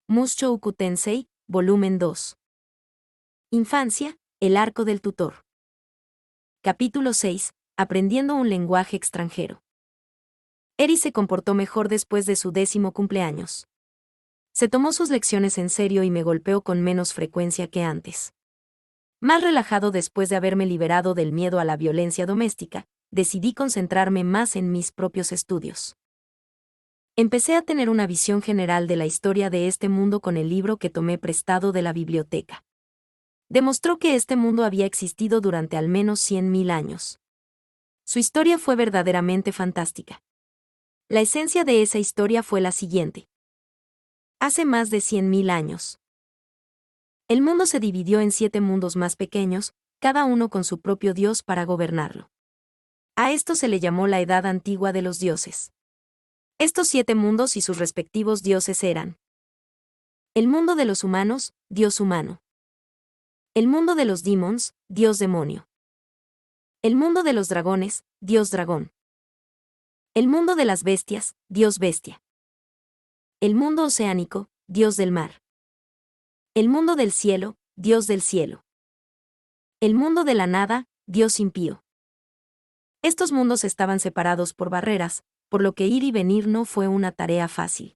Mushoku Tensei, volumen 2. Infancia, el arco del tutor. Capítulo 6. Aprendiendo un lenguaje extranjero. Eri se comportó mejor después de su 10º cumpleaños. Se tomó sus lecciones en serio y me golpeó con menos frecuencia que antes. Más relajado después de haberme liberado del miedo a la violencia doméstica, decidí concentrarme más en mis propios estudios. Empecé a tener una visión general de la historia de este mundo con el libro que tomé prestado de la biblioteca. Demostró que este mundo había existido durante al menos 100.000 años. Su historia fue verdaderamente fantástica. La esencia de esa historia fue la siguiente. Hace más de 100.000 años. El mundo se dividió en 7 mundos más pequeños, cada uno con su propio dios para gobernarlo. A esto se le llamó la Edad Antigua de los Dioses. Estos 7 mundos y sus respectivos dioses eran: el mundo de los humanos, dios humano; el mundo de los demons, dios demonio; el mundo de los dragones, dios dragón; el mundo de las bestias, dios bestia; el mundo oceánico, dios del mar; el mundo del cielo, dios del cielo; el mundo de la nada, dios impío. Estos mundos estaban separados por barreras, por lo que ir y venir no fue una tarea fácil.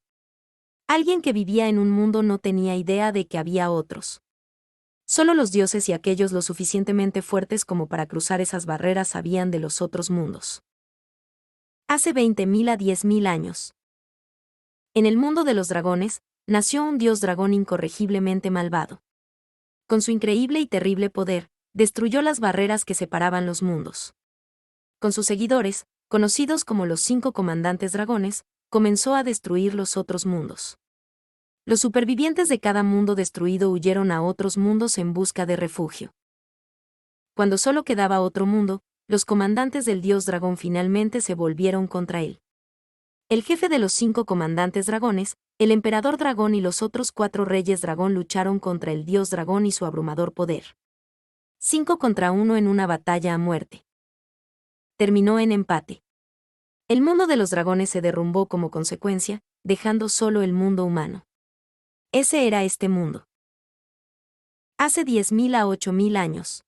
Alguien que vivía en un mundo no tenía idea de que había otros. Solo los dioses y aquellos lo suficientemente fuertes como para cruzar esas barreras sabían de los otros mundos. Hace 20.000 a 10.000 años. En el mundo de los dragones, nació un dios dragón incorregiblemente malvado. Con su increíble y terrible poder, destruyó las barreras que separaban los mundos. Con sus seguidores, conocidos como los 5 comandantes dragones, comenzó a destruir los otros mundos. Los supervivientes de cada mundo destruido huyeron a otros mundos en busca de refugio. Cuando solo quedaba otro mundo, los comandantes del dios dragón finalmente se volvieron contra él. El jefe de los 5 comandantes dragones, el emperador dragón y los otros 4 reyes dragón lucharon contra el dios dragón y su abrumador poder. 5 contra 1 en una batalla a muerte. Terminó en empate. El mundo de los dragones se derrumbó como consecuencia, dejando solo el mundo humano. Ese era este mundo. Hace 10.000 a 8.000 años.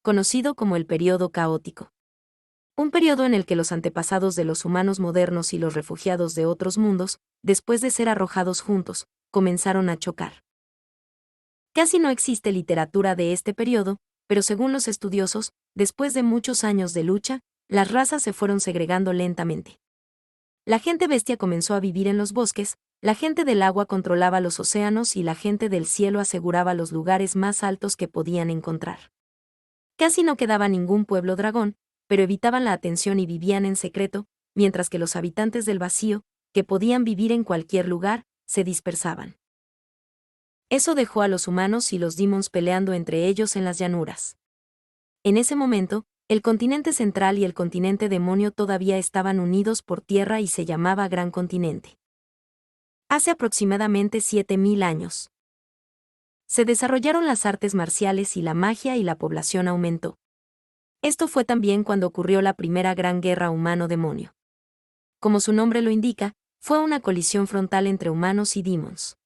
Conocido como el período caótico. Un período en el que los antepasados de los humanos modernos y los refugiados de otros mundos, después de ser arrojados juntos, comenzaron a chocar. Casi no existe literatura de este período, pero según los estudiosos, después de muchos años de lucha, las razas se fueron segregando lentamente. La gente bestia comenzó a vivir en los bosques, la gente del agua controlaba los océanos y la gente del cielo aseguraba los lugares más altos que podían encontrar. Casi no quedaba ningún pueblo dragón, pero evitaban la atención y vivían en secreto, mientras que los habitantes del vacío, que podían vivir en cualquier lugar, se dispersaban. Eso dejó a los humanos y los demons peleando entre ellos en las llanuras. En ese momento, el continente central y el continente demonio todavía estaban unidos por tierra y se llamaba Gran Continente. Hace aproximadamente 7.000 años. Se desarrollaron las artes marciales y la magia y la población aumentó. Esto fue también cuando ocurrió la primera gran guerra humano-demonio. Como su nombre lo indica, fue una colisión frontal entre humanos y demons.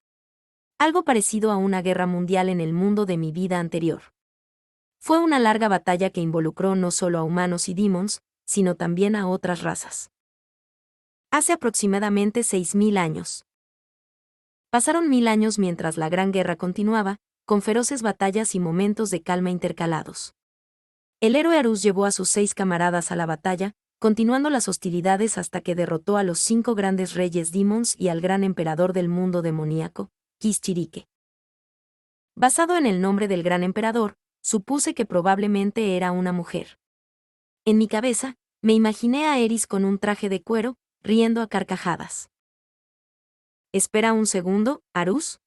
Algo parecido a una guerra mundial en el mundo de mi vida anterior. Fue una larga batalla que involucró no solo a humanos y demons, sino también a otras razas. Hace aproximadamente 6.000 años. Pasaron 1.000 años mientras la Gran Guerra continuaba, con feroces batallas y momentos de calma intercalados. El héroe Arus llevó a sus 6 camaradas a la batalla, continuando las hostilidades hasta que derrotó a los 5 grandes reyes demons y al gran emperador del mundo demoníaco, Kishchirike. Basado en el nombre del gran emperador, supuse que probablemente era una mujer. En mi cabeza, me imaginé a Eris con un traje de cuero, riendo a carcajadas. Espera un segundo, Arus.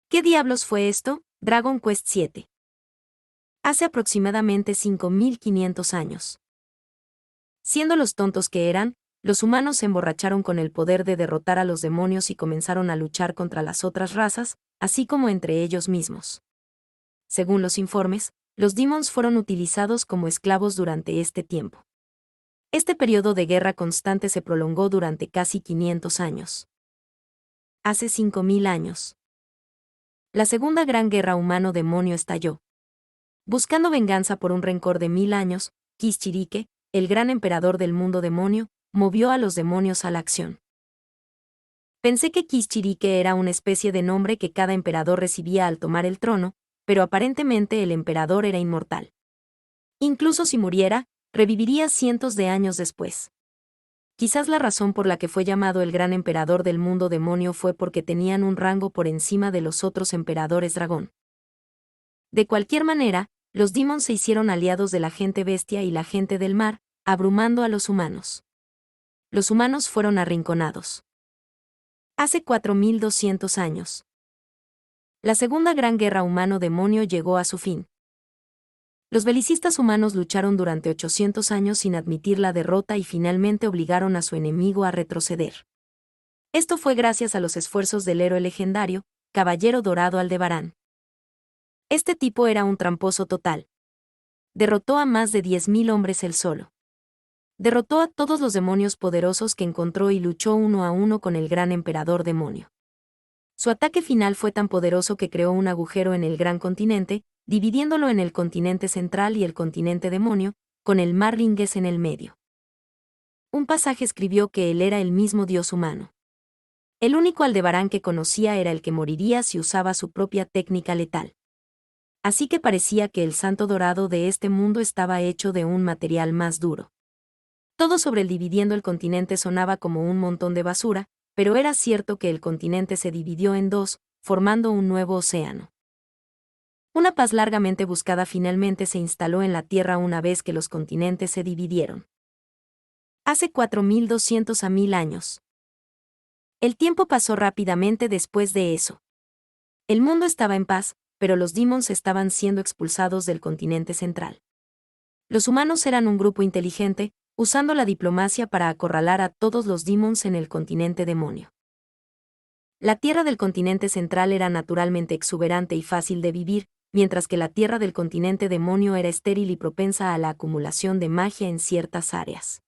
¿Qué diablos fue esto? Dragon Quest VII. Hace aproximadamente 5.500 años. Siendo los tontos que eran, los humanos se emborracharon con el poder de derrotar a los demonios y comenzaron a luchar contra las otras razas, así como entre ellos mismos. Según los informes, los demons fueron utilizados como esclavos durante este tiempo. Este periodo de guerra constante se prolongó durante casi 500 años. Hace 5000 años. La Segunda Gran Guerra Humano-Demonio estalló. Buscando venganza por un rencor de 1000 años, Kishirike, el gran emperador del mundo demonio, movió a los demonios a la acción. Pensé que Kishirike era una especie de nombre que cada emperador recibía al tomar el trono, pero aparentemente el emperador era inmortal. Incluso si muriera, reviviría cientos de años después. Quizás la razón por la que fue llamado el gran emperador del mundo demonio fue porque tenían un rango por encima de los otros emperadores dragón. De cualquier manera, los demons se hicieron aliados de la gente bestia y la gente del mar, abrumando a los humanos. Los humanos fueron arrinconados. Hace 4200 años. La Segunda Gran Guerra Humano-Demonio llegó a su fin. Los belicistas humanos lucharon durante 800 años sin admitir la derrota y finalmente obligaron a su enemigo a retroceder. Esto fue gracias a los esfuerzos del héroe legendario, Caballero Dorado Aldebarán. Este tipo era un tramposo total. Derrotó a más de 10.000 hombres él solo. Derrotó a todos los demonios poderosos que encontró y luchó uno a uno con el gran emperador demonio. Su ataque final fue tan poderoso que creó un agujero en el gran continente, dividiéndolo en el continente central y el continente demonio, con el mar Ringes en el medio. Un pasaje escribió que él era el mismo dios humano. El único Aldebarán que conocía era el que moriría si usaba su propia técnica letal. Así que parecía que el santo dorado de este mundo estaba hecho de un material más duro. Todo sobre el dividiendo el continente sonaba como un montón de basura, pero era cierto que el continente se dividió en dos, formando un nuevo océano. Una paz largamente buscada finalmente se instaló en la Tierra una vez que los continentes se dividieron. Hace 4200 a 1000 años. El tiempo pasó rápidamente después de eso. El mundo estaba en paz, pero los demons estaban siendo expulsados del continente central. Los humanos eran un grupo inteligente, usando la diplomacia para acorralar a todos los demons en el continente demonio. La tierra del continente central era naturalmente exuberante y fácil de vivir, mientras que la tierra del continente demonio era estéril y propensa a la acumulación de magia en ciertas áreas.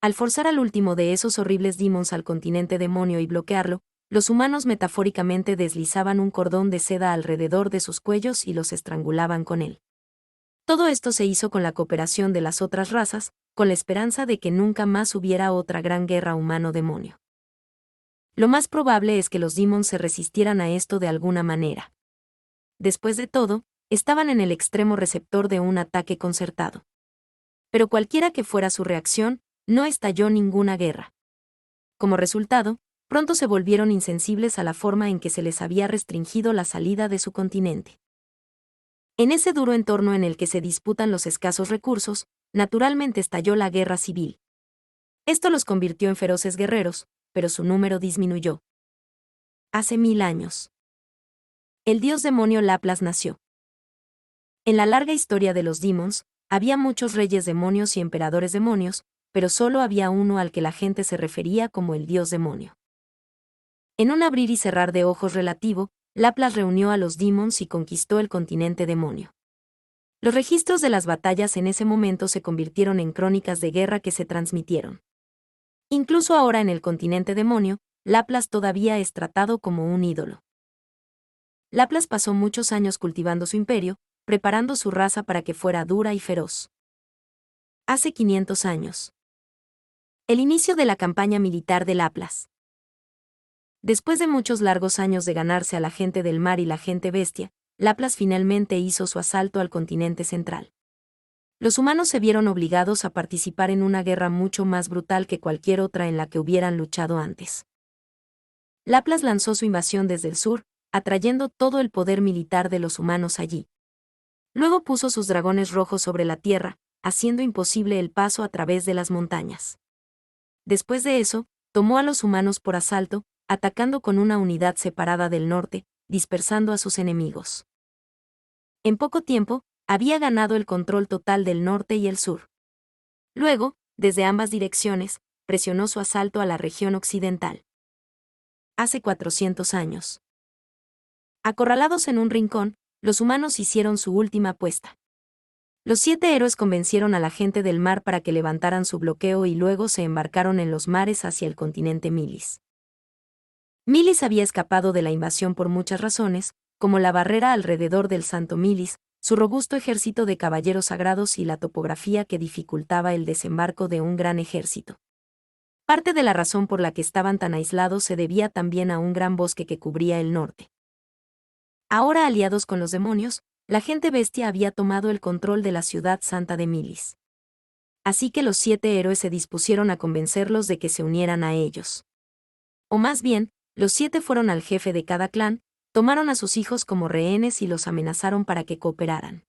Al forzar al último de esos horribles demons al continente demonio y bloquearlo, los humanos metafóricamente deslizaban un cordón de seda alrededor de sus cuellos y los estrangulaban con él. Todo esto se hizo con la cooperación de las otras razas, con la esperanza de que nunca más hubiera otra gran guerra humano-demonio. Lo más probable es que los demons se resistieran a esto de alguna manera. Después de todo, estaban en el extremo receptor de un ataque concertado. Pero cualquiera que fuera su reacción, no estalló ninguna guerra. Como resultado, pronto se volvieron insensibles a la forma en que se les había restringido la salida de su continente. En ese duro entorno en el que se disputan los escasos recursos, naturalmente estalló la guerra civil. Esto los convirtió en feroces guerreros, pero su número disminuyó. Hace 1000 años. El dios demonio Laplace nació. En la larga historia de los demons, había muchos reyes demonios y emperadores demonios, pero solo había uno al que la gente se refería como el dios demonio. En un abrir y cerrar de ojos relativo, Laplace reunió a los demons y conquistó el continente demonio. Los registros de las batallas en ese momento se convirtieron en crónicas de guerra que se transmitieron. Incluso ahora en el continente demonio, Laplace todavía es tratado como un ídolo. Laplace pasó muchos años cultivando su imperio, preparando su raza para que fuera dura y feroz. Hace 500 años. El inicio de la campaña militar de Laplace. Después de muchos largos años de ganarse a la gente del mar y la gente bestia, Laplace finalmente hizo su asalto al continente central. Los humanos se vieron obligados a participar en una guerra mucho más brutal que cualquier otra en la que hubieran luchado antes. Laplace lanzó su invasión desde el sur, atrayendo todo el poder militar de los humanos allí. Luego puso sus dragones rojos sobre la tierra, haciendo imposible el paso a través de las montañas. Después de eso, tomó a los humanos por asalto, atacando con una unidad separada del norte, dispersando a sus enemigos. En poco tiempo, había ganado el control total del norte y el sur. Luego, desde ambas direcciones, presionó su asalto a la región occidental. Hace 400 años. Acorralados en un rincón, los humanos hicieron su última apuesta. Los 7 héroes convencieron a la gente del mar para que levantaran su bloqueo y luego se embarcaron en los mares hacia el continente Milis. Milis había escapado de la invasión por muchas razones, como la barrera alrededor del Santo Milis, su robusto ejército de caballeros sagrados y la topografía que dificultaba el desembarco de un gran ejército. Parte de la razón por la que estaban tan aislados se debía también a un gran bosque que cubría el norte. Ahora aliados con los demonios, la gente bestia había tomado el control de la ciudad santa de Milis. Así que los 7 héroes se dispusieron a convencerlos de que se unieran a ellos. O más bien, los 7 fueron al jefe de cada clan, tomaron a sus hijos como rehenes y los amenazaron para que cooperaran.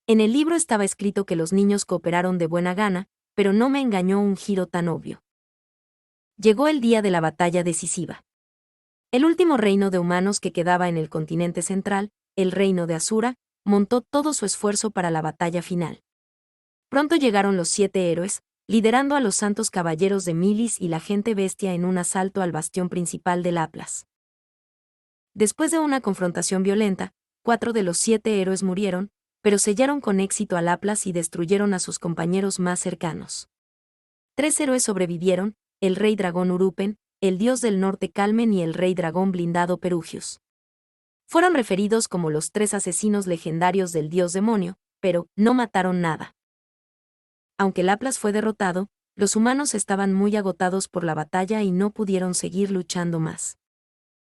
En el libro estaba escrito que los niños cooperaron de buena gana, pero no me engañó un giro tan obvio. Llegó el día de la batalla decisiva. El último reino de humanos que quedaba en el continente central, el reino de Asura, montó todo su esfuerzo para la batalla final. Pronto llegaron los 7 héroes, liderando a los santos caballeros de Milis y la gente bestia en un asalto al bastión principal del Atlas. Después de una confrontación violenta, 4 de los 7 héroes murieron, pero sellaron con éxito al Atlas y destruyeron a sus compañeros más cercanos. 3 héroes sobrevivieron, el rey dragón Urupen, el dios del norte Calmen y el rey dragón blindado Perugius. Fueron referidos como los 3 asesinos legendarios del dios demonio, pero no mataron nada. Aunque el Atlas fue derrotado, los humanos estaban muy agotados por la batalla y no pudieron seguir luchando más.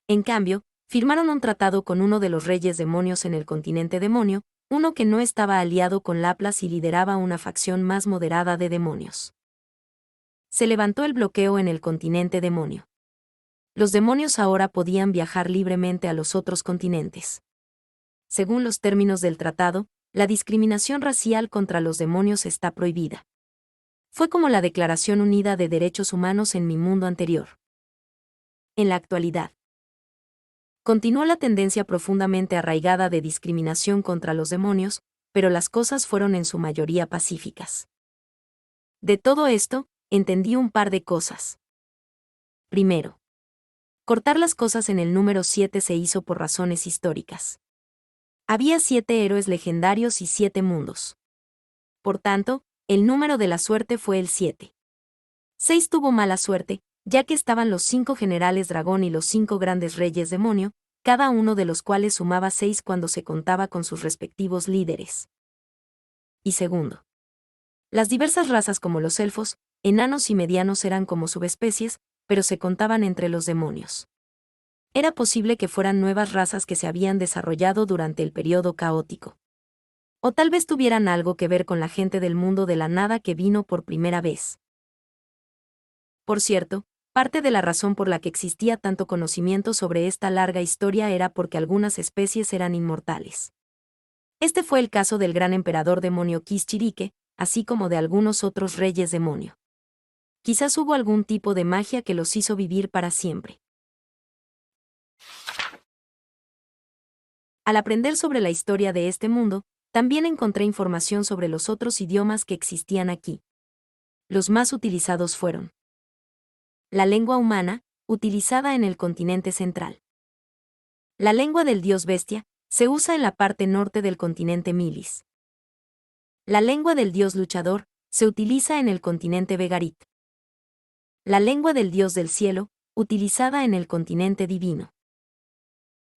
En cambio, firmaron un tratado con uno de los reyes demonios en el continente demonio, uno que no estaba aliado con Laplas y lideraba una facción más moderada de demonios. Se levantó el bloqueo en el continente demonio. Los demonios ahora podían viajar libremente a los otros continentes. Según los términos del tratado, la discriminación racial contra los demonios está prohibida. Fue como la Declaración Unida de Derechos Humanos en mi mundo anterior. En la actualidad, continuó la tendencia profundamente arraigada de discriminación contra los demonios, pero las cosas fueron en su mayoría pacíficas. De todo esto, entendí un par de cosas. Primero, cortar las cosas en el número 7 se hizo por razones históricas. Había 7 héroes legendarios y 7 mundos. Por tanto, el número de la suerte fue el 7. 6 tuvo mala suerte, ya que estaban los 5 generales dragón y los 5 grandes reyes demonio, cada uno de los cuales sumaba 6 cuando se contaba con sus respectivos líderes. Y segundo, las diversas razas como los elfos, enanos y medianos eran como subespecies, pero se contaban entre los demonios. Era posible que fueran nuevas razas que se habían desarrollado durante el periodo caótico. O tal vez tuvieran algo que ver con la gente del mundo de la nada que vino por primera vez. Por cierto, parte de la razón por la que existía tanto conocimiento sobre esta larga historia era porque algunas especies eran inmortales. Este fue el caso del gran emperador demonio Kischirike, así como de algunos otros reyes demonio. Quizás hubo algún tipo de magia que los hizo vivir para siempre. Al aprender sobre la historia de este mundo, también encontré información sobre los otros idiomas que existían aquí. Los más utilizados fueron la lengua humana, utilizada en el continente central. La lengua del dios bestia, se usa en la parte norte del continente Milis. La lengua del dios luchador, se utiliza en el continente Vegarit. La lengua del dios del cielo, utilizada en el continente divino.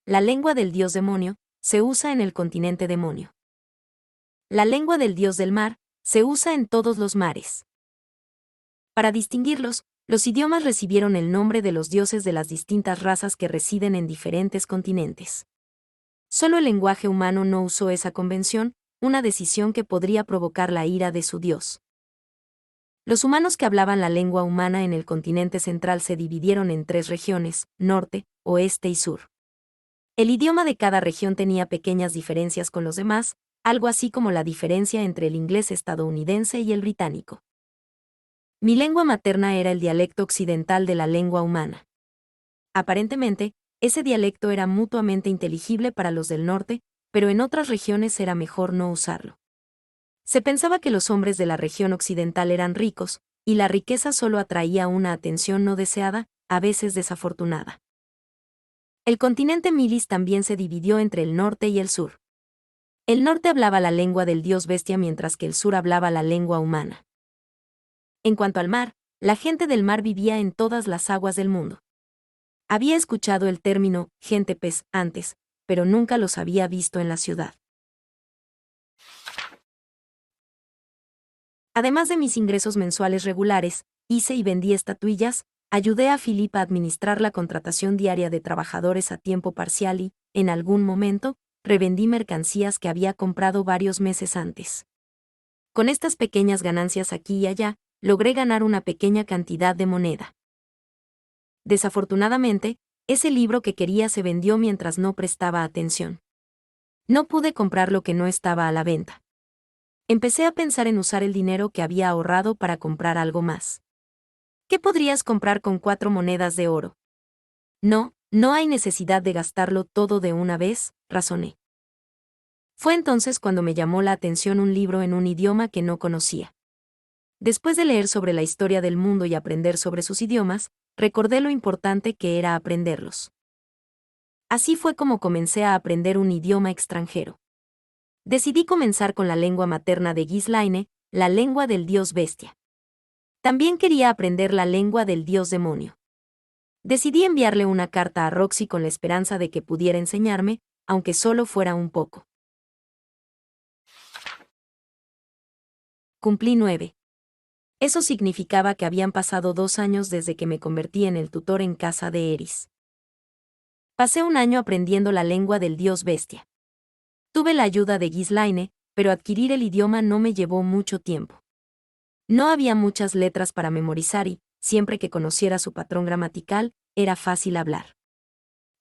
La lengua del dios demonio, se usa en el continente demonio. La lengua del dios del mar, se usa en todos los mares. Para distinguirlos, los idiomas recibieron el nombre de los dioses de las distintas razas que residen en diferentes continentes. Solo el lenguaje humano no usó esa convención, una decisión que podría provocar la ira de su dios. Los humanos que hablaban la lengua humana en el continente central se dividieron en 3 regiones, norte, oeste y sur. El idioma de cada región tenía pequeñas diferencias con los demás, algo así como la diferencia entre el inglés estadounidense y el británico. Mi lengua materna era el dialecto occidental de la lengua humana. Aparentemente, ese dialecto era mutuamente inteligible para los del norte, pero en otras regiones era mejor no usarlo. Se pensaba que los hombres de la región occidental eran ricos, y la riqueza solo atraía una atención no deseada, a veces desafortunada. El continente Milis también se dividió entre el norte y el sur. El norte hablaba la lengua del dios bestia mientras que el sur hablaba la lengua humana. En cuanto al mar, la gente del mar vivía en todas las aguas del mundo. Había escuchado el término gente pez antes, pero nunca los había visto en la ciudad. Además de mis ingresos mensuales regulares, hice y vendí estatuillas, ayudé a Philip a administrar la contratación diaria de trabajadores a tiempo parcial y, en algún momento, revendí mercancías que había comprado varios meses antes. Con estas pequeñas ganancias aquí y allá, logré ganar una pequeña cantidad de moneda. Desafortunadamente, ese libro que quería se vendió mientras no prestaba atención. No pude comprar lo que no estaba a la venta. Empecé a pensar en usar el dinero que había ahorrado para comprar algo más. ¿Qué podrías comprar con 4 monedas de oro? No hay necesidad de gastarlo todo de una vez, razoné. Fue entonces cuando me llamó la atención un libro en un idioma que no conocía. Después de leer sobre la historia del mundo y aprender sobre sus idiomas, recordé lo importante que era aprenderlos. Así fue como comencé a aprender un idioma extranjero. Decidí comenzar con la lengua materna de Ghislaine, la lengua del dios bestia. También quería aprender la lengua del dios demonio. Decidí enviarle una carta a Roxy con la esperanza de que pudiera enseñarme, aunque solo fuera un poco. Cumplí 9. Eso significaba que habían pasado 2 años desde que me convertí en el tutor en casa de Eris. Pasé un año aprendiendo la lengua del dios bestia. Tuve la ayuda de Ghislaine, pero adquirir el idioma no me llevó mucho tiempo. No había muchas letras para memorizar y, siempre que conociera su patrón gramatical, era fácil hablar.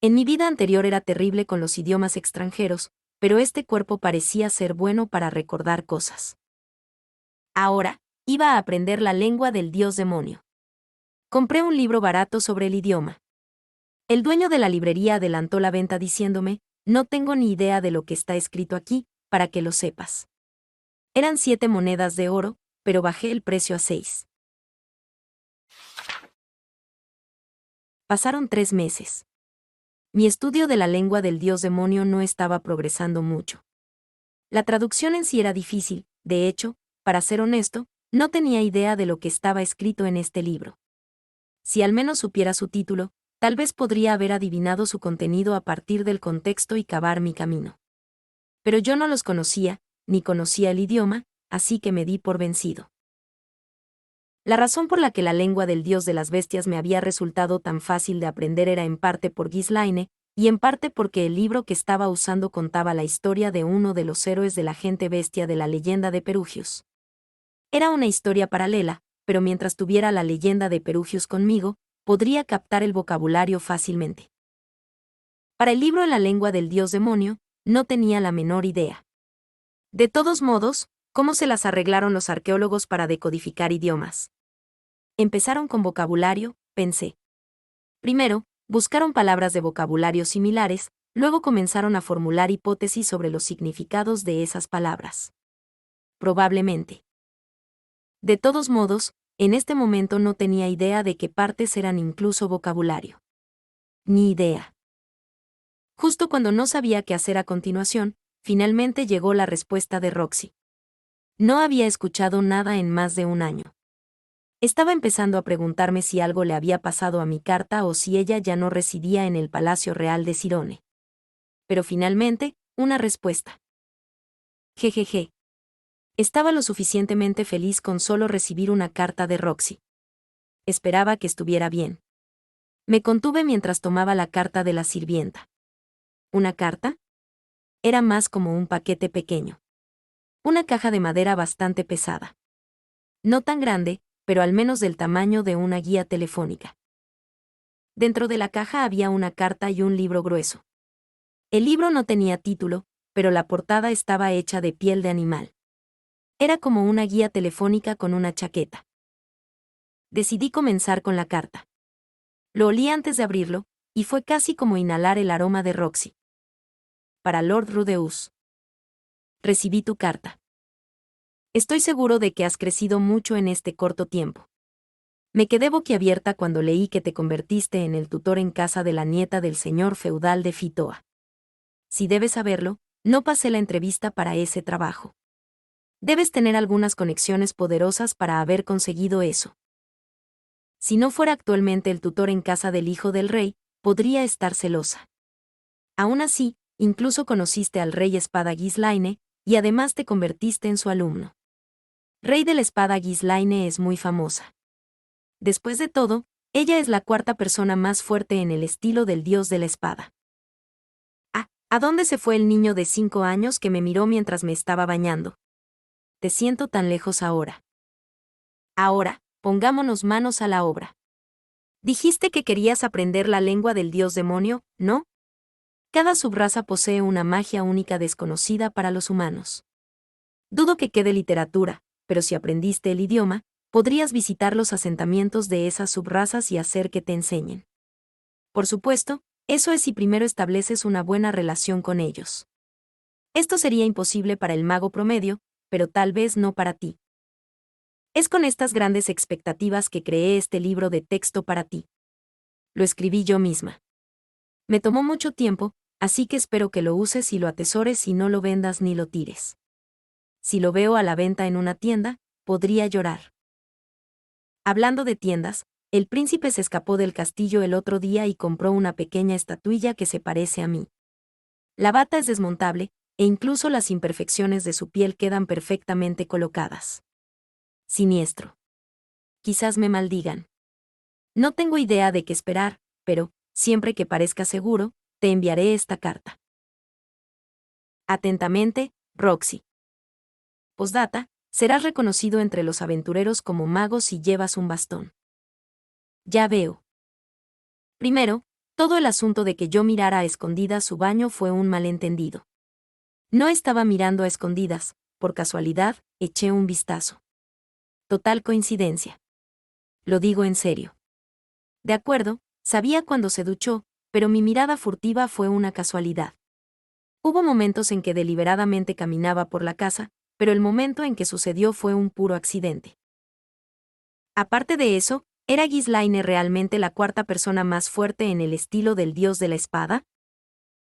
En mi vida anterior era terrible con los idiomas extranjeros, pero este cuerpo parecía ser bueno para recordar cosas. Ahora, iba a aprender la lengua del dios demonio. Compré un libro barato sobre el idioma. El dueño de la librería adelantó la venta diciéndome, no tengo ni idea de lo que está escrito aquí, para que lo sepas. Eran 7 monedas de oro, pero bajé el precio a 6. Pasaron 3 meses. Mi estudio de la lengua del dios demonio no estaba progresando mucho. La traducción en sí era difícil, de hecho, para ser honesto, no tenía idea de lo que estaba escrito en este libro. Si al menos supiera su título, tal vez podría haber adivinado su contenido a partir del contexto y cavar mi camino. Pero yo no los conocía, ni conocía el idioma, así que me di por vencido. La razón por la que la lengua del dios de las bestias me había resultado tan fácil de aprender era en parte por Ghislaine, y en parte porque el libro que estaba usando contaba la historia de uno de los héroes de la gente bestia de la leyenda de Perugius. Era una historia paralela, pero mientras tuviera la leyenda de Perugius conmigo, podría captar el vocabulario fácilmente. Para el libro en la lengua del dios demonio, no tenía la menor idea. De todos modos, ¿cómo se las arreglaron los arqueólogos para decodificar idiomas? Empezaron con vocabulario, pensé. Primero, buscaron palabras de vocabulario similares, luego comenzaron a formular hipótesis sobre los significados de esas palabras. Probablemente. De todos modos, en este momento no tenía idea de qué partes eran incluso vocabulario. Ni idea. Justo cuando no sabía qué hacer a continuación, finalmente llegó la respuesta de Roxy. No había escuchado nada en más de un año. Estaba empezando a preguntarme si algo le había pasado a mi carta o si ella ya no residía en el Palacio Real de Cirone. Pero finalmente, una respuesta. Jejeje. Estaba lo suficientemente feliz con solo recibir una carta de Roxy. Esperaba que estuviera bien. Me contuve mientras tomaba la carta de la sirvienta. ¿Una carta? Era más como un paquete pequeño. Una caja de madera bastante pesada. No tan grande, pero al menos del tamaño de una guía telefónica. Dentro de la caja había una carta y un libro grueso. El libro no tenía título, pero la portada estaba hecha de piel de animal. Era como una guía telefónica con una chaqueta. Decidí comenzar con la carta. Lo olí antes de abrirlo, y fue casi como inhalar el aroma de Roxy. Para Lord Rudeus. Recibí tu carta. Estoy seguro de que has crecido mucho en este corto tiempo. Me quedé boquiabierta cuando leí que te convertiste en el tutor en casa de la nieta del señor feudal de Fitoa. Si debes saberlo, no pasé la entrevista para ese trabajo. Debes tener algunas conexiones poderosas para haber conseguido eso. Si no fuera actualmente el tutor en casa del hijo del rey, podría estar celosa. Aún así, incluso conociste al rey espada Ghislaine, y además te convertiste en su alumno. Rey de la espada Ghislaine es muy famosa. Después de todo, ella es la cuarta persona más fuerte en el estilo del dios de la espada. ¿A dónde se fue el niño de 5 años que me miró mientras me estaba bañando? Te siento tan lejos ahora. Ahora, pongámonos manos a la obra. Dijiste que querías aprender la lengua del dios demonio, ¿no? Cada subraza posee una magia única desconocida para los humanos. Dudo que quede literatura, pero si aprendiste el idioma, podrías visitar los asentamientos de esas subrazas y hacer que te enseñen. Por supuesto, eso es si primero estableces una buena relación con ellos. Esto sería imposible para el mago promedio, pero tal vez no para ti. Es con estas grandes expectativas que creé este libro de texto para ti. Lo escribí yo misma. Me tomó mucho tiempo, así que espero que lo uses y lo atesores y no lo vendas ni lo tires. Si lo veo a la venta en una tienda, podría llorar. Hablando de tiendas, el príncipe se escapó del castillo el otro día y compró una pequeña estatuilla que se parece a mí. La bata es desmontable, e incluso las imperfecciones de su piel quedan perfectamente colocadas. Siniestro. Quizás me maldigan. No tengo idea de qué esperar, pero, siempre que parezca seguro, te enviaré esta carta. Atentamente, Roxy. Postdata, serás reconocido entre los aventureros como mago si llevas un bastón. Ya veo. Primero, todo el asunto de que yo mirara a escondidas su baño fue un malentendido. No estaba mirando a escondidas, por casualidad, eché un vistazo. Total coincidencia. Lo digo en serio. De acuerdo, sabía cuando se duchó, pero mi mirada furtiva fue una casualidad. Hubo momentos en que deliberadamente caminaba por la casa, pero el momento en que sucedió fue un puro accidente. Aparte de eso, ¿era Ghislaine realmente la cuarta persona más fuerte en el estilo del dios de la espada?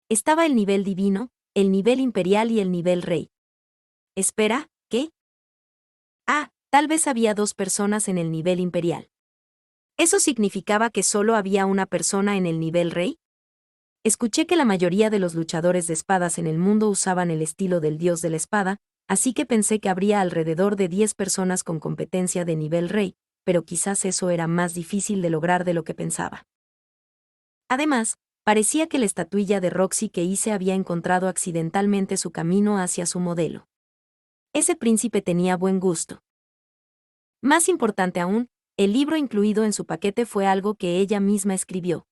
Estaba el nivel divino, el nivel imperial y el nivel rey. Espera, ¿qué? Tal vez había 2 personas en el nivel imperial. ¿Eso significaba que solo había una persona en el nivel rey? Escuché que la mayoría de los luchadores de espadas en el mundo usaban el estilo del dios de la espada, así que pensé que habría alrededor de 10 personas con competencia de nivel rey, pero quizás eso era más difícil de lograr de lo que pensaba. Además, parecía que la estatuilla de Roxy que hice había encontrado accidentalmente su camino hacia su modelo. Ese príncipe tenía buen gusto. Más importante aún, el libro incluido en su paquete fue algo que ella misma escribió.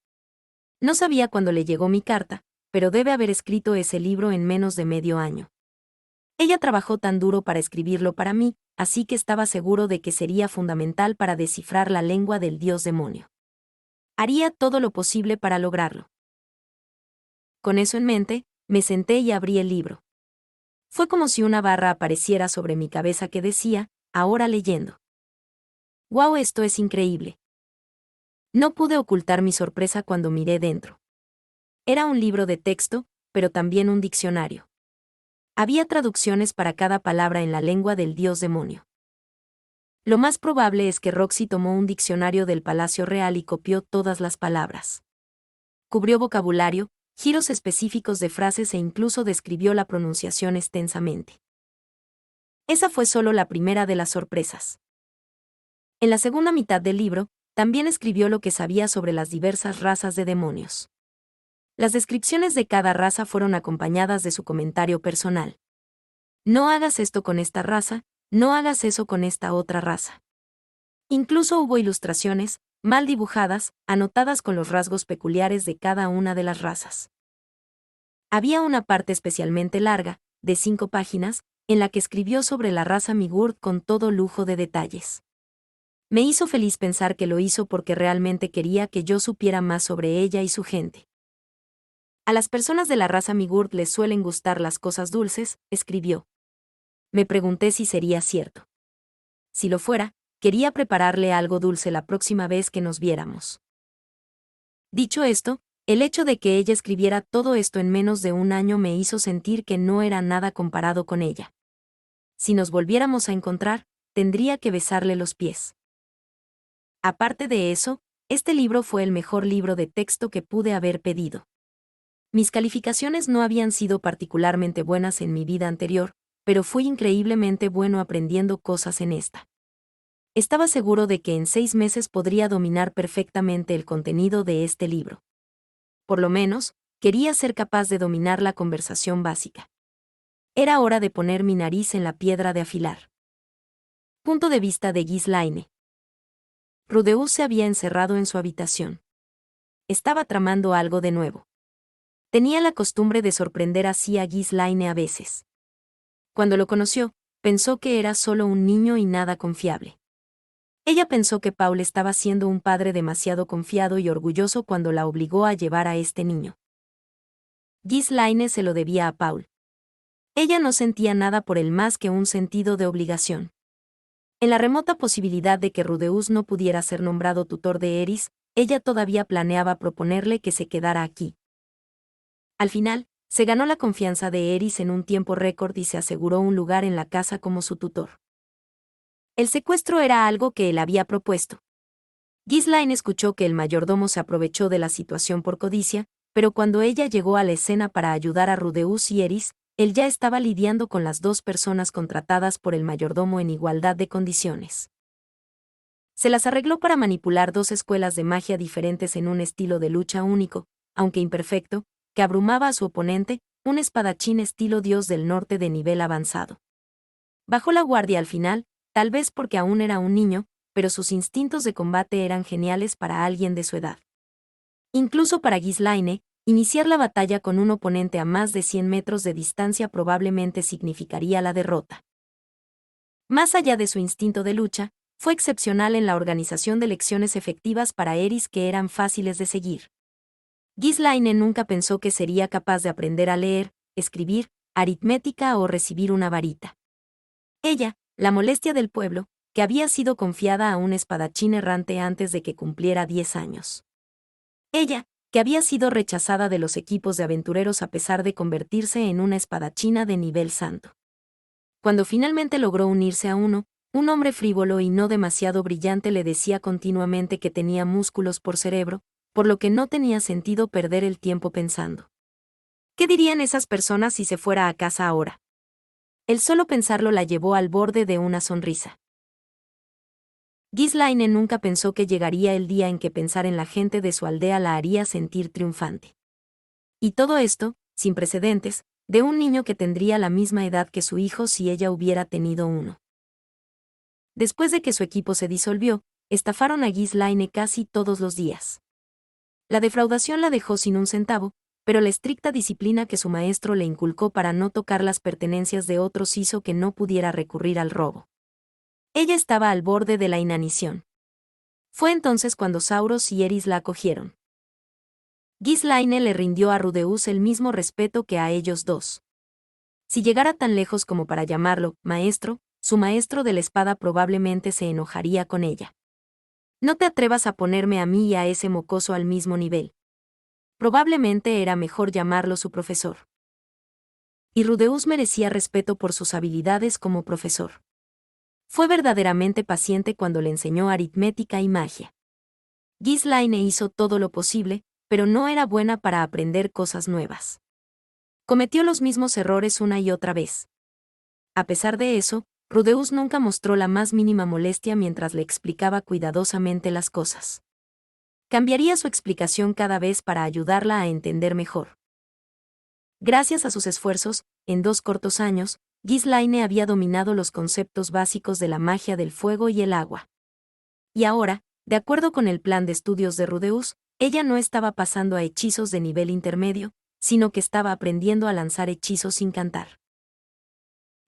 No sabía cuándo le llegó mi carta, pero debe haber escrito ese libro en menos de medio año. Ella trabajó tan duro para escribirlo para mí, así que estaba seguro de que sería fundamental para descifrar la lengua del dios demonio. Haría todo lo posible para lograrlo. Con eso en mente, me senté y abrí el libro. Fue como si una barra apareciera sobre mi cabeza que decía, ahora leyendo. ¡Wow! Esto es increíble. No pude ocultar mi sorpresa cuando miré dentro. Era un libro de texto, pero también un diccionario. Había traducciones para cada palabra en la lengua del dios demonio. Lo más probable es que Roxy tomó un diccionario del Palacio Real y copió todas las palabras. Cubrió vocabulario, giros específicos de frases e incluso describió la pronunciación extensamente. Esa fue solo la primera de las sorpresas. En la segunda mitad del libro, también escribió lo que sabía sobre las diversas razas de demonios. Las descripciones de cada raza fueron acompañadas de su comentario personal. No hagas esto con esta raza, no hagas eso con esta otra raza. Incluso hubo ilustraciones, mal dibujadas, anotadas con los rasgos peculiares de cada una de las razas. Había una parte especialmente larga, de 5 páginas, en la que escribió sobre la raza Migurd con todo lujo de detalles. Me hizo feliz pensar que lo hizo porque realmente quería que yo supiera más sobre ella y su gente. A las personas de la raza Migurd les suelen gustar las cosas dulces, escribió. Me pregunté si sería cierto. Si lo fuera, quería prepararle algo dulce la próxima vez que nos viéramos. Dicho esto, el hecho de que ella escribiera todo esto en menos de un año me hizo sentir que no era nada comparado con ella. Si nos volviéramos a encontrar, tendría que besarle los pies. Aparte de eso, Este libro fue el mejor libro de texto que pude haber pedido. Mis calificaciones no habían sido particularmente buenas en mi vida anterior, pero fui increíblemente bueno aprendiendo cosas en esta. Estaba seguro de que en 6 meses podría dominar perfectamente el contenido de este libro. Por lo menos, quería ser capaz de dominar la conversación básica. Era hora de poner mi nariz en la piedra de afilar. Punto de vista de Ghislaine. Rudeus se había encerrado en su habitación. Estaba tramando algo de nuevo. Tenía la costumbre de sorprender así a Ghislaine a veces. Cuando lo conoció, pensó que era solo un niño y nada confiable. Ella pensó que Paul estaba siendo un padre demasiado confiado y orgulloso cuando la obligó a llevar a este niño. Ghislaine se lo debía a Paul. Ella no sentía nada por él más que un sentido de obligación. En la remota posibilidad de que Rudeus no pudiera ser nombrado tutor de Eris, ella todavía planeaba proponerle que se quedara aquí. Al final, se ganó la confianza de Eris en un tiempo récord y se aseguró un lugar en la casa como su tutor. El secuestro era algo que él había propuesto. Ghislaine escuchó que el mayordomo se aprovechó de la situación por codicia, pero cuando ella llegó a la escena para ayudar a Rudeus y Eris, él ya estaba lidiando con las 2 personas contratadas por el mayordomo en igualdad de condiciones. Se las arregló para manipular 2 escuelas de magia diferentes en un estilo de lucha único, aunque imperfecto, que abrumaba a su oponente, un espadachín estilo dios del norte de nivel avanzado. Bajó la guardia al final, tal vez porque aún era un niño, pero sus instintos de combate eran geniales para alguien de su edad. Incluso para Ghislaine, iniciar la batalla con un oponente a más de 100 metros de distancia probablemente significaría la derrota. Más allá de su instinto de lucha, fue excepcional en la organización de lecciones efectivas para Eris que eran fáciles de seguir. Ghislaine nunca pensó que sería capaz de aprender a leer, escribir, aritmética o recibir una varita. Ella, la molestia del pueblo, que había sido confiada a un espadachín errante antes de que cumpliera 10 años. Ella, que había sido rechazada de los equipos de aventureros a pesar de convertirse en una espadachina de nivel santo. Cuando finalmente logró unirse a uno, un hombre frívolo y no demasiado brillante le decía continuamente que tenía músculos por cerebro, por lo que no tenía sentido perder el tiempo pensando. ¿Qué dirían esas personas si se fuera a casa ahora? El solo pensarlo la llevó al borde de una sonrisa. Ghislaine nunca pensó que llegaría el día en que pensar en la gente de su aldea la haría sentir triunfante. Y todo esto, sin precedentes, de un niño que tendría la misma edad que su hijo si ella hubiera tenido uno. Después de que su equipo se disolvió, estafaron a Ghislaine casi todos los días. La defraudación la dejó sin un centavo, pero la estricta disciplina que su maestro le inculcó para no tocar las pertenencias de otros hizo que no pudiera recurrir al robo. Ella estaba al borde de la inanición. Fue entonces cuando Sauros y Eris la acogieron. Ghislaine le rindió a Rudeus el mismo respeto que a ellos dos. Si llegara tan lejos como para llamarlo maestro, su maestro de la espada probablemente se enojaría con ella. No te atrevas a ponerme a mí y a ese mocoso al mismo nivel. Probablemente era mejor llamarlo su profesor. Y Rudeus merecía respeto por sus habilidades como profesor. Fue verdaderamente paciente cuando le enseñó aritmética y magia. Ghislaine hizo todo lo posible, pero no era buena para aprender cosas nuevas. Cometió los mismos errores una y otra vez. A pesar de eso, Rudeus nunca mostró la más mínima molestia mientras le explicaba cuidadosamente las cosas. Cambiaría su explicación cada vez para ayudarla a entender mejor. Gracias a sus esfuerzos, en 2 cortos años, Ghislaine había dominado los conceptos básicos de la magia del fuego y el agua. Y ahora, de acuerdo con el plan de estudios de Rudeus, ella no estaba pasando a hechizos de nivel intermedio, sino que estaba aprendiendo a lanzar hechizos sin cantar.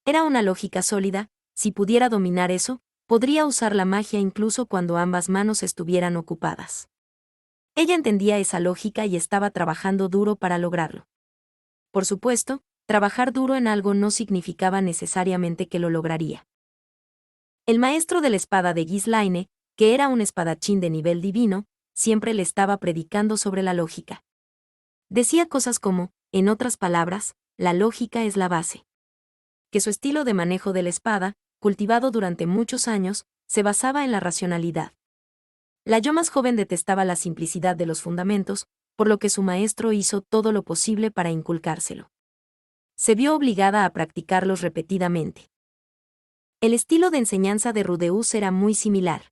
Era una lógica sólida, si pudiera dominar eso, podría usar la magia incluso cuando ambas manos estuvieran ocupadas. Ella entendía esa lógica y estaba trabajando duro para lograrlo. Por supuesto, trabajar duro en algo no significaba necesariamente que lo lograría. El maestro de la espada de Ghislaine, que era un espadachín de nivel divino, siempre le estaba predicando sobre la lógica. Decía cosas como, en otras palabras, la lógica es la base. Que su estilo de manejo de la espada, cultivado durante muchos años, se basaba en la racionalidad. La yo más joven detestaba la simplicidad de los fundamentos, por lo que su maestro hizo todo lo posible para inculcárselo. Se vio obligada a practicarlos repetidamente. El estilo de enseñanza de Rudeus era muy similar.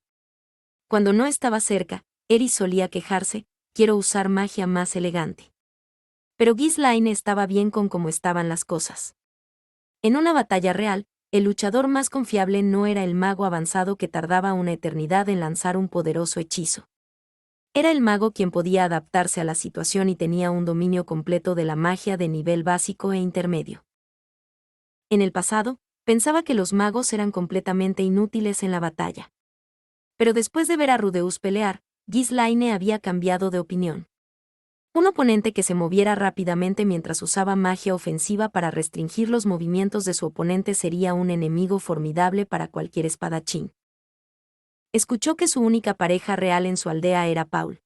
Cuando no estaba cerca, Eris solía quejarse: quiero usar magia más elegante. Pero Ghislaine estaba bien con cómo estaban las cosas. En una batalla real, el luchador más confiable no era el mago avanzado que tardaba una eternidad en lanzar un poderoso hechizo. Era el mago quien podía adaptarse a la situación y tenía un dominio completo de la magia de nivel básico e intermedio. En el pasado, pensaba que los magos eran completamente inútiles en la batalla. Pero después de ver a Rudeus pelear, Ghislaine había cambiado de opinión. Un oponente que se moviera rápidamente mientras usaba magia ofensiva para restringir los movimientos de su oponente sería un enemigo formidable para cualquier espadachín. Escuchó que su única pareja real en su aldea era Paul.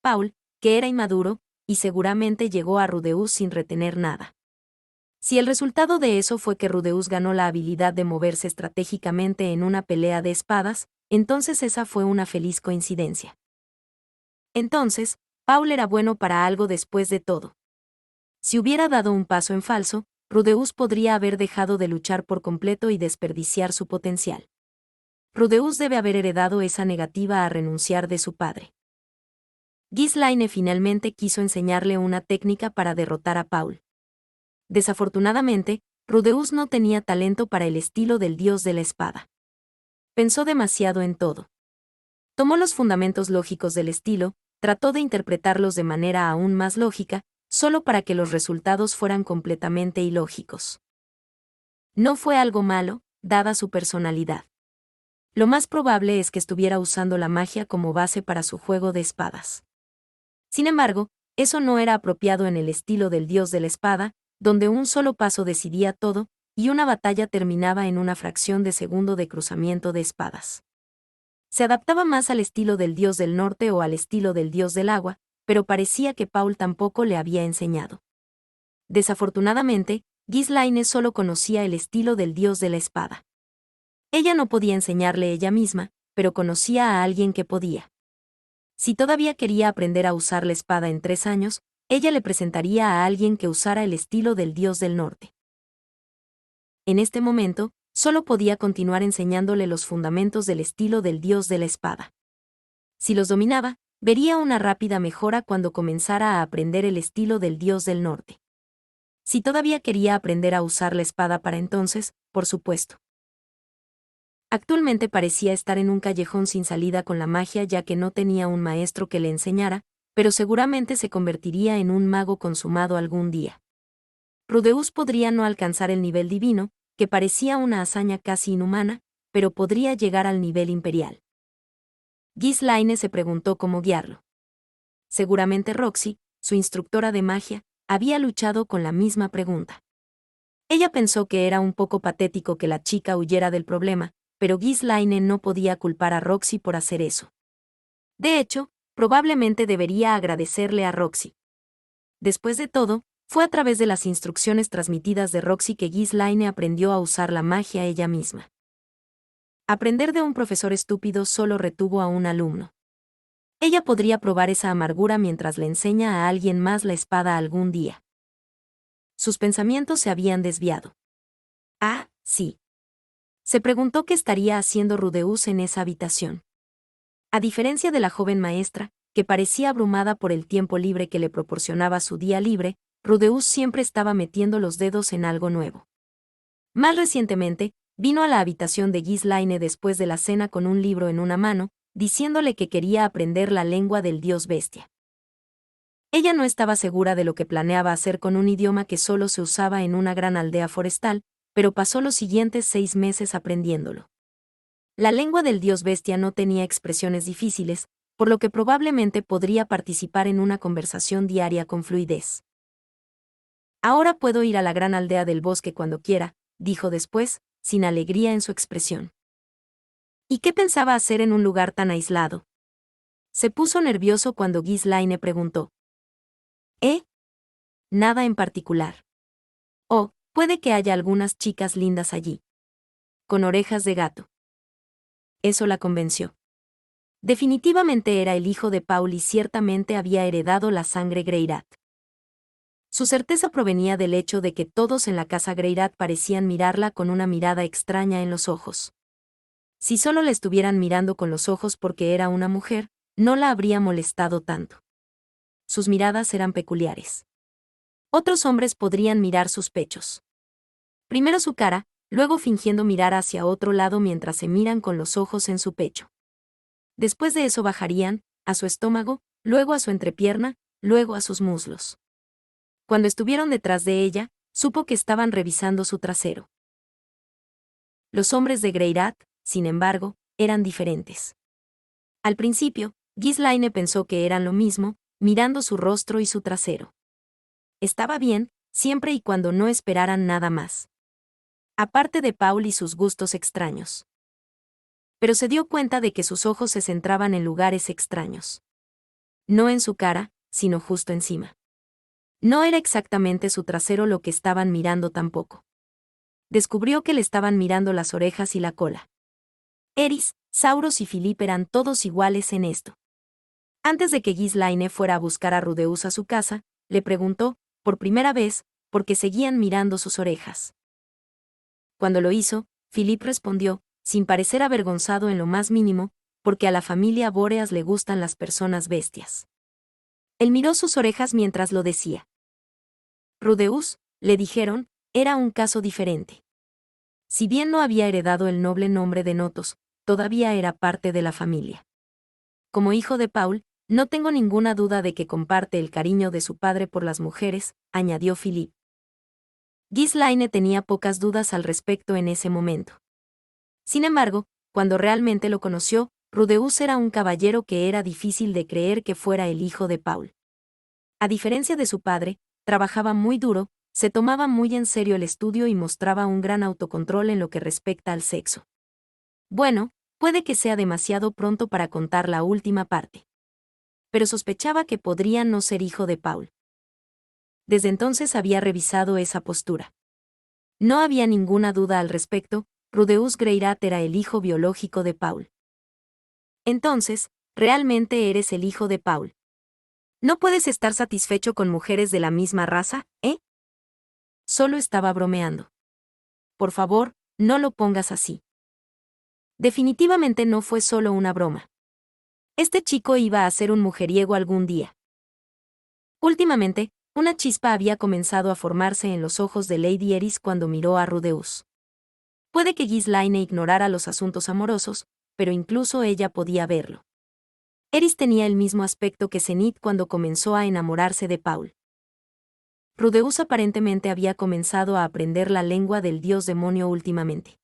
Paul, que era inmaduro, y seguramente llegó a Rudeus sin retener nada. Si el resultado de eso fue que Rudeus ganó la habilidad de moverse estratégicamente en una pelea de espadas, entonces esa fue una feliz coincidencia. Entonces, Paul era bueno para algo después de todo. Si hubiera dado un paso en falso, Rudeus podría haber dejado de luchar por completo y desperdiciar su potencial. Rudeus debe haber heredado esa negativa a renunciar de su padre. Ghislaine finalmente quiso enseñarle una técnica para derrotar a Paul. Desafortunadamente, Rudeus no tenía talento para el estilo del dios de la espada. Pensó demasiado en todo. Tomó los fundamentos lógicos del estilo, trató de interpretarlos de manera aún más lógica, solo para que los resultados fueran completamente ilógicos. No fue algo malo, dada su personalidad. Lo más probable es que estuviera usando la magia como base para su juego de espadas. Sin embargo, eso no era apropiado en el estilo del dios de la espada, donde un solo paso decidía todo, y una batalla terminaba en una fracción de segundo de cruzamiento de espadas. Se adaptaba más al estilo del dios del norte o al estilo del dios del agua, pero parecía que Paul tampoco le había enseñado. Desafortunadamente, Ghislaine solo conocía el estilo del dios de la espada. Ella no podía enseñarle ella misma, pero conocía a alguien que podía. Si todavía quería aprender a usar la espada en 3 años, ella le presentaría a alguien que usara el estilo del dios del norte. En este momento, solo podía continuar enseñándole los fundamentos del estilo del dios de la espada. Si los dominaba, vería una rápida mejora cuando comenzara a aprender el estilo del dios del norte. Si todavía quería aprender a usar la espada para entonces, por supuesto. Actualmente parecía estar en un callejón sin salida con la magia ya que no tenía un maestro que le enseñara, pero seguramente se convertiría en un mago consumado algún día. Rudeus podría no alcanzar el nivel divino, que parecía una hazaña casi inhumana, pero podría llegar al nivel imperial. Ghislaine se preguntó cómo guiarlo. Seguramente Roxy, su instructora de magia, había luchado con la misma pregunta. Ella pensó que era un poco patético que la chica huyera del problema, pero Ghislaine no podía culpar a Roxy por hacer eso. De hecho, probablemente debería agradecerle a Roxy. Después de todo, fue a través de las instrucciones transmitidas de Roxy que Ghislaine aprendió a usar la magia ella misma. Aprender de un profesor estúpido solo retuvo a un alumno. Ella podría probar esa amargura mientras le enseña a alguien más la espada algún día. Sus pensamientos se habían desviado. Ah, sí. Se preguntó qué estaría haciendo Rudeus en esa habitación. A diferencia de la joven maestra, que parecía abrumada por el tiempo libre que le proporcionaba su día libre, Rudeus siempre estaba metiendo los dedos en algo nuevo. Más recientemente, vino a la habitación de Ghislaine después de la cena con un libro en una mano, diciéndole que quería aprender la lengua del dios bestia. Ella no estaba segura de lo que planeaba hacer con un idioma que solo se usaba en una gran aldea forestal, pero pasó los siguientes 6 meses aprendiéndolo. La lengua del dios bestia no tenía expresiones difíciles, por lo que probablemente podría participar en una conversación diaria con fluidez. Ahora puedo ir a la gran aldea del bosque cuando quiera, dijo después, sin alegría en su expresión. ¿Y qué pensaba hacer en un lugar tan aislado? Se puso nervioso cuando Ghislaine preguntó. Nada en particular. Oh, puede que haya algunas chicas lindas allí. Con orejas de gato. Eso la convenció. Definitivamente era el hijo de Paul y ciertamente había heredado la sangre Greirat. Su certeza provenía del hecho de que todos en la casa Greirat parecían mirarla con una mirada extraña en los ojos. Si solo la estuvieran mirando con los ojos porque era una mujer, no la habría molestado tanto. Sus miradas eran peculiares. Otros hombres podrían mirar sus pechos. Primero su cara, luego fingiendo mirar hacia otro lado mientras se miran con los ojos en su pecho. Después de eso bajarían, a su estómago, luego a su entrepierna, luego a sus muslos. Cuando estuvieron detrás de ella, supo que estaban revisando su trasero. Los hombres de Greirat, sin embargo, eran diferentes. Al principio, Ghislaine pensó que eran lo mismo, mirando su rostro y su trasero. Estaba bien, siempre y cuando no esperaran nada más. Aparte de Paul y sus gustos extraños. Pero se dio cuenta de que sus ojos se centraban en lugares extraños. No en su cara, sino justo encima. No era exactamente su trasero lo que estaban mirando tampoco. Descubrió que le estaban mirando las orejas y la cola. Eris, Sauros y Philip eran todos iguales en esto. Antes de que Ghislaine fuera a buscar a Rudeus a su casa, le preguntó, por primera vez, por qué seguían mirando sus orejas. Cuando lo hizo, Philip respondió, sin parecer avergonzado en lo más mínimo, porque a la familia Boreas le gustan las personas bestias. Él miró sus orejas mientras lo decía. Rudeus, le dijeron, era un caso diferente. Si bien no había heredado el noble nombre de Notos, todavía era parte de la familia. Como hijo de Paul, no tengo ninguna duda de que comparte el cariño de su padre por las mujeres, añadió Philip. Ghislaine tenía pocas dudas al respecto en ese momento. Sin embargo, cuando realmente lo conoció, Rudeus era un caballero que era difícil de creer que fuera el hijo de Paul. A diferencia de su padre, trabajaba muy duro, se tomaba muy en serio el estudio y mostraba un gran autocontrol en lo que respecta al sexo. Bueno, puede que sea demasiado pronto para contar la última parte. Pero sospechaba que podría no ser hijo de Paul. Desde entonces había revisado esa postura. No había ninguna duda al respecto, Rudeus Greirat era el hijo biológico de Paul. Entonces, realmente eres el hijo de Paul. ¿No puedes estar satisfecho con mujeres de la misma raza, eh? Solo estaba bromeando. Por favor, no lo pongas así. Definitivamente no fue solo una broma. Este chico iba a ser un mujeriego algún día. Últimamente, una chispa había comenzado a formarse en los ojos de Lady Eris cuando miró a Rudeus. Puede que Ghislaine ignorara los asuntos amorosos, pero incluso ella podía verlo. Eris tenía el mismo aspecto que Zenith cuando comenzó a enamorarse de Paul. Rudeus aparentemente había comenzado a aprender la lengua del dios demonio últimamente.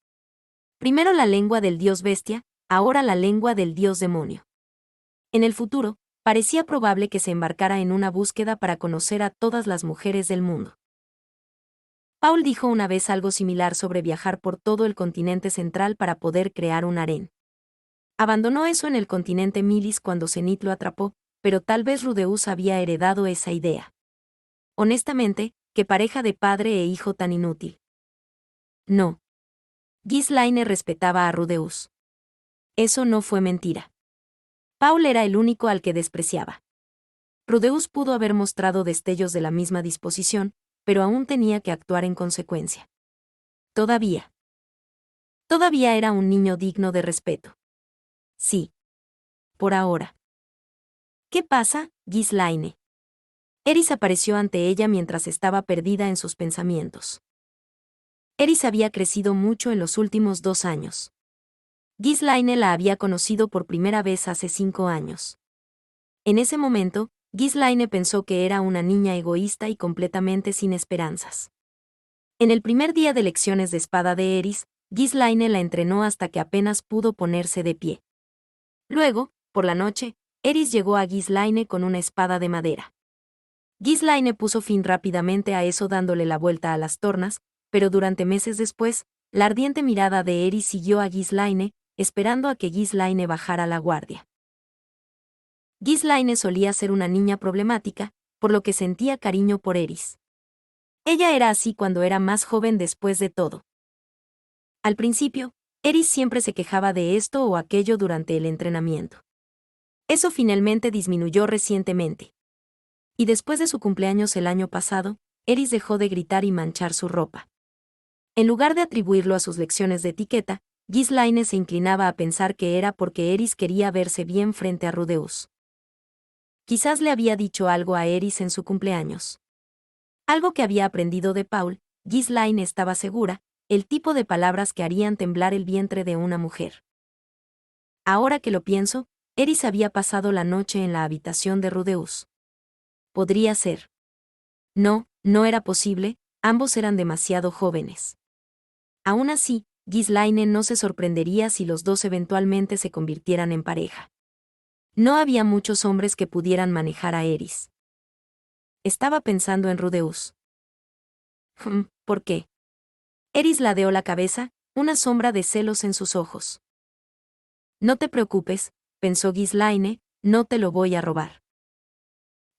Primero la lengua del dios bestia, ahora la lengua del dios demonio. En el futuro, parecía probable que se embarcara en una búsqueda para conocer a todas las mujeres del mundo. Paul dijo una vez algo similar sobre viajar por todo el continente central para poder crear un harén. Abandonó eso en el continente Milis cuando Zenith lo atrapó, pero tal vez Rudeus había heredado esa idea. Honestamente, qué pareja de padre e hijo tan inútil. No. Ghislaine respetaba a Rudeus. Eso no fue mentira. Paul era el único al que despreciaba. Rudeus pudo haber mostrado destellos de la misma disposición, pero aún tenía que actuar en consecuencia. Todavía era un niño digno de respeto. Sí. Por ahora. ¿Qué pasa, Ghislaine? Eris apareció ante ella mientras estaba perdida en sus pensamientos. Eris había crecido mucho en los últimos 2 años. Ghislaine la había conocido por primera vez hace 5 años. En ese momento, Ghislaine pensó que era una niña egoísta y completamente sin esperanzas. En el primer día de lecciones de espada de Eris, Ghislaine la entrenó hasta que apenas pudo ponerse de pie. Luego, por la noche, Eris llegó a Ghislaine con una espada de madera. Ghislaine puso fin rápidamente a eso dándole la vuelta a las tornas, pero durante meses después, la ardiente mirada de Eris siguió a Ghislaine, esperando a que Ghislaine bajara la guardia. Ghislaine solía ser una niña problemática, por lo que sentía cariño por Eris. Ella era así cuando era más joven después de todo. Al principio, Eris siempre se quejaba de esto o aquello durante el entrenamiento. Eso finalmente disminuyó recientemente. Y después de su cumpleaños el año pasado, Eris dejó de gritar y manchar su ropa. En lugar de atribuirlo a sus lecciones de etiqueta, Ghislaine se inclinaba a pensar que era porque Eris quería verse bien frente a Rudeus. Quizás le había dicho algo a Eris en su cumpleaños. Algo que había aprendido de Paul, Ghislaine estaba segura, el tipo de palabras que harían temblar el vientre de una mujer. Ahora que lo pienso, Eris había pasado la noche en la habitación de Rudeus. Podría ser. No, no era posible, ambos eran demasiado jóvenes. Aún así, Ghislaine no se sorprendería si los dos eventualmente se convirtieran en pareja. No había muchos hombres que pudieran manejar a Eris. Estaba pensando en Rudeus. ¿Por qué? Eris ladeó la cabeza, una sombra de celos en sus ojos. No te preocupes, pensó Ghislaine, no te lo voy a robar.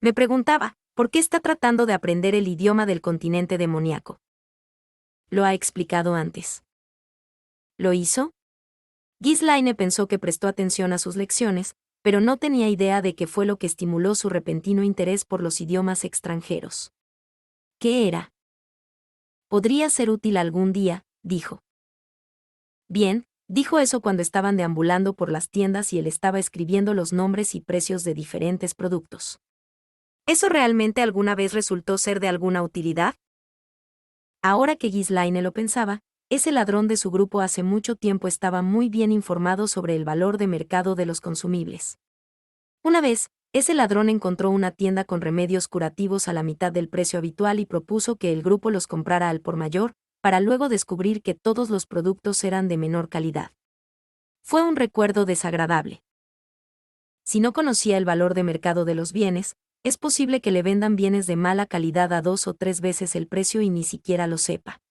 Me preguntaba, ¿por qué está tratando de aprender el idioma del continente demoníaco? Lo ha explicado antes. ¿Lo hizo? Ghislaine pensó que prestó atención a sus lecciones, pero no tenía idea de qué fue lo que estimuló su repentino interés por los idiomas extranjeros. ¿Qué era? Podría ser útil algún día, dijo. Bien, dijo eso cuando estaban deambulando por las tiendas y él estaba escribiendo los nombres y precios de diferentes productos. ¿Eso realmente alguna vez resultó ser de alguna utilidad? Ahora que Ghislaine lo pensaba, ese ladrón de su grupo hace mucho tiempo estaba muy bien informado sobre el valor de mercado de los consumibles. Una vez, ese ladrón encontró una tienda con remedios curativos a la mitad del precio habitual y propuso que el grupo los comprara al por mayor, para luego descubrir que todos los productos eran de menor calidad. Fue un recuerdo desagradable. Si no conocía el valor de mercado de los bienes, es posible que le vendan bienes de mala calidad a 2 o 3 veces el precio y ni siquiera lo sepa.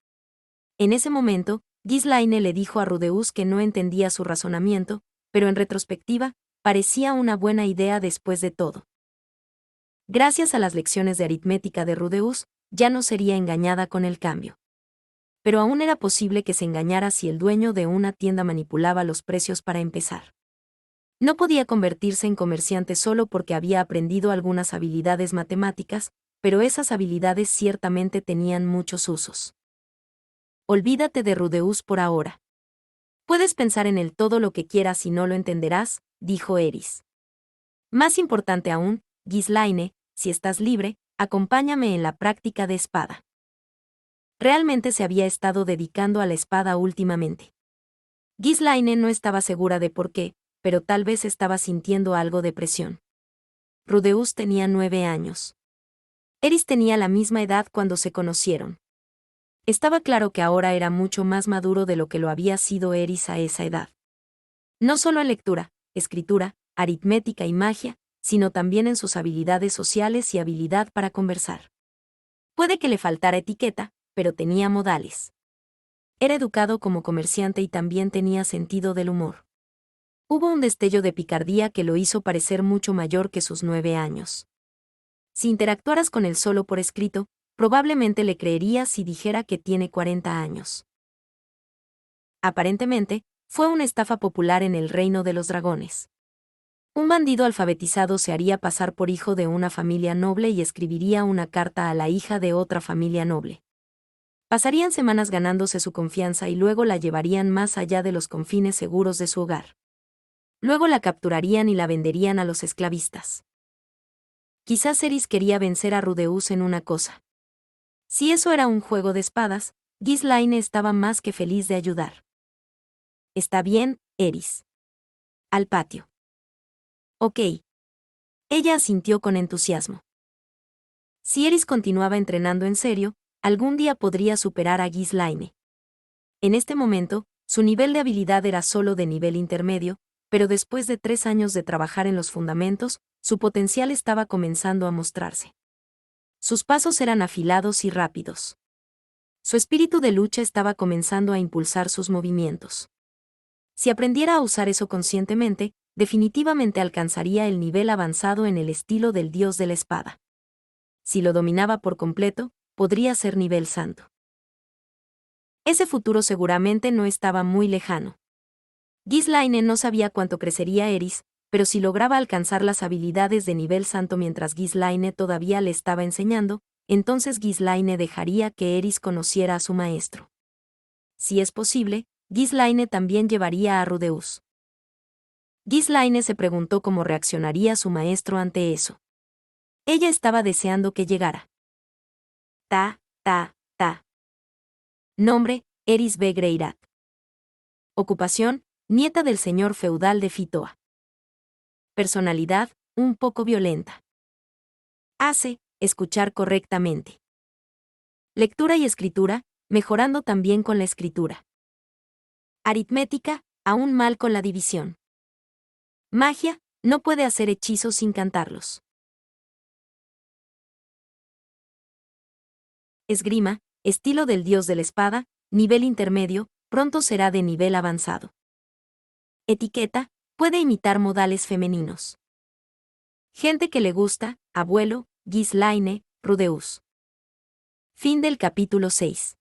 En ese momento, Ghislaine le dijo a Rudeus que no entendía su razonamiento, pero en retrospectiva, parecía una buena idea después de todo. Gracias a las lecciones de aritmética de Rudeus, ya no sería engañada con el cambio. Pero aún era posible que se engañara si el dueño de una tienda manipulaba los precios para empezar. No podía convertirse en comerciante solo porque había aprendido algunas habilidades matemáticas, pero esas habilidades ciertamente tenían muchos usos. Olvídate de Rudeus por ahora. Puedes pensar en él todo lo que quieras y no lo entenderás, dijo Eris. Más importante aún, Ghislaine, si estás libre, acompáñame en la práctica de espada. Realmente se había estado dedicando a la espada últimamente. Ghislaine no estaba segura de por qué, pero tal vez estaba sintiendo algo de presión. Rudeus tenía 9 años. Eris tenía la misma edad cuando se conocieron. Estaba claro que ahora era mucho más maduro de lo que lo había sido Eris a esa edad. No solo en lectura, escritura, aritmética y magia, sino también en sus habilidades sociales y habilidad para conversar. Puede que le faltara etiqueta, pero tenía modales. Era educado como comerciante y también tenía sentido del humor. Hubo un destello de picardía que lo hizo parecer mucho mayor que sus 9 años. Si interactuaras con él solo por escrito, probablemente le creerías si dijera que tiene 40 años. Aparentemente, fue una estafa popular en el reino de los dragones. Un bandido alfabetizado se haría pasar por hijo de una familia noble y escribiría una carta a la hija de otra familia noble. Pasarían semanas ganándose su confianza y luego la llevarían más allá de los confines seguros de su hogar. Luego la capturarían y la venderían a los esclavistas. Quizás Eris quería vencer a Rudeus en una cosa. Si eso era un juego de espadas, Ghislaine estaba más que feliz de ayudar. Está bien, Eris. Al patio. Ok. Ella asintió con entusiasmo. Si Eris continuaba entrenando en serio, algún día podría superar a Ghislaine. En este momento, su nivel de habilidad era solo de nivel intermedio, pero después de 3 años de trabajar en los fundamentos, su potencial estaba comenzando a mostrarse. Sus pasos eran afilados y rápidos. Su espíritu de lucha estaba comenzando a impulsar sus movimientos. Si aprendiera a usar eso conscientemente, definitivamente alcanzaría el nivel avanzado en el estilo del dios de la espada. Si lo dominaba por completo, podría ser nivel santo. Ese futuro seguramente no estaba muy lejano. Ghislaine no sabía cuánto crecería Eris, pero si lograba alcanzar las habilidades de nivel santo mientras Ghislaine todavía le estaba enseñando, entonces Ghislaine dejaría que Eris conociera a su maestro. Si es posible, Ghislaine también llevaría a Rudeus. Ghislaine se preguntó cómo reaccionaría su maestro ante eso. Ella estaba deseando que llegara. Ta. Nombre, Eris B. Greirat. Ocupación, nieta del señor feudal de Fitoa. Personalidad, un poco violenta. Hace, escuchar correctamente. Lectura y escritura, mejorando también con la escritura. Aritmética, aún mal con la división. Magia, no puede hacer hechizos sin cantarlos. Esgrima, estilo del dios de la espada, nivel intermedio, pronto será de nivel avanzado. Etiqueta, puede imitar modales femeninos. Gente que le gusta, abuelo, Ghislaine, Rudeus. Fin del capítulo 6.